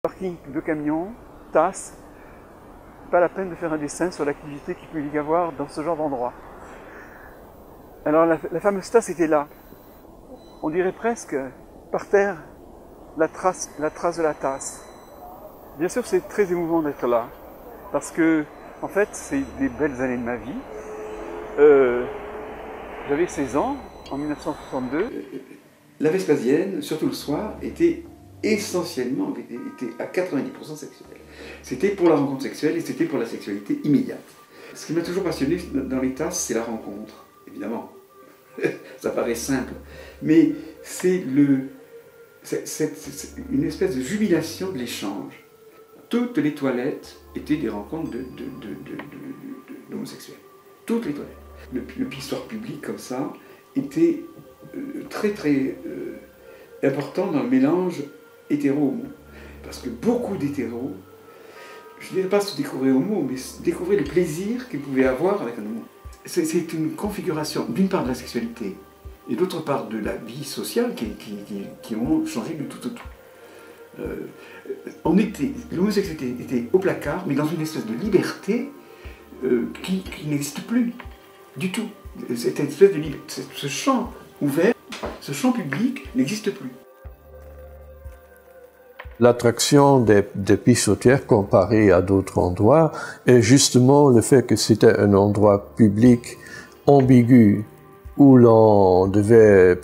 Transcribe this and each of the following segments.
Parking de camions, tasses, pas la peine de faire un dessin sur l'activité qu'il peut y avoir dans ce genre d'endroit. Alors la fameuse tasse était là. On dirait presque, par terre, la trace de la tasse. Bien sûr, c'est très émouvant d'être là, parce que, en fait, c'est des belles années de ma vie. J'avais 16 ans, en 1962. La Vespasienne, surtout le soir, était essentiellement, était à 90% sexuelle. C'était pour la rencontre sexuelle et c'était pour la sexualité immédiate. Ce qui m'a toujours passionné dans les tasses, c'est la rencontre, évidemment. Ça paraît simple, mais c'est une espèce de jubilation de l'échange. Toutes les toilettes étaient des rencontres d'homosexuels. Toutes les toilettes. Le pissoir public, comme ça, était très important dans le mélange hétéro-homo. Parce que beaucoup d'hétéros, je ne dirais pas se découvrir homo, mais découvrir le plaisir qu'ils pouvaient avoir avec un homo. C'est une configuration, d'une part de la sexualité, et d'autre part de la vie sociale qui ont changé du tout au tout. L'homosexualité était au placard, mais dans une espèce de liberté qui n'existe plus du tout. Cette espèce de liberté, ce champ ouvert, ce champ public n'existe plus. L'attraction des pissotières comparée à d'autres endroits est justement le fait que c'était un endroit public ambigu où l'on devait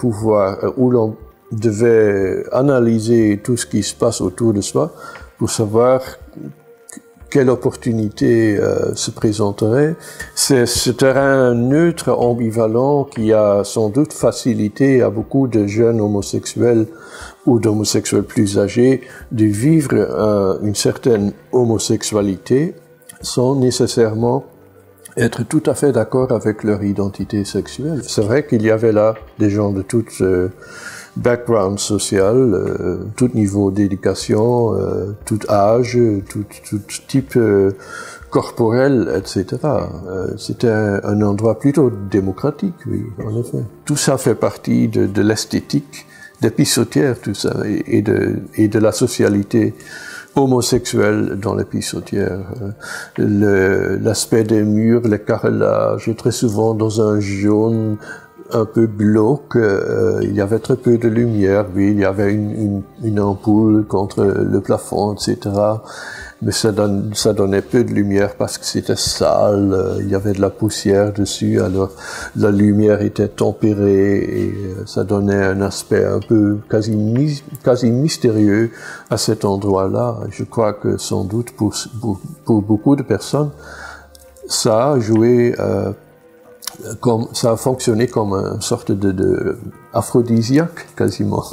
analyser tout ce qui se passe autour de soi pour savoir quelle opportunité se présenterait. C'est ce terrain neutre, ambivalent, qui a sans doute facilité à beaucoup de jeunes homosexuels ou d'homosexuels plus âgés de vivre une certaine homosexualité sans nécessairement être tout à fait d'accord avec leur identité sexuelle. C'est vrai qu'il y avait là des gens de tout background social, tout niveau d'éducation, tout âge, tout type corporel, etc. C'était un endroit plutôt démocratique, oui, en effet. Tout ça fait partie de l'esthétique des pissotières, tout ça, et de la socialité homosexuelle dans les pissotières. L'aspect des murs, les carrelages, très souvent dans un jaune un peu glauque, il y avait très peu de lumière, oui, il y avait une ampoule contre le plafond, etc. Mais ça donnait peu de lumière parce que c'était sale, il y avait de la poussière dessus, alors la lumière était tempérée et ça donnait un aspect un peu quasi mystérieux à cet endroit-là. Je crois que sans doute pour beaucoup de personnes, ça a joué ça a fonctionné comme une sorte de aphrodisiaque quasiment.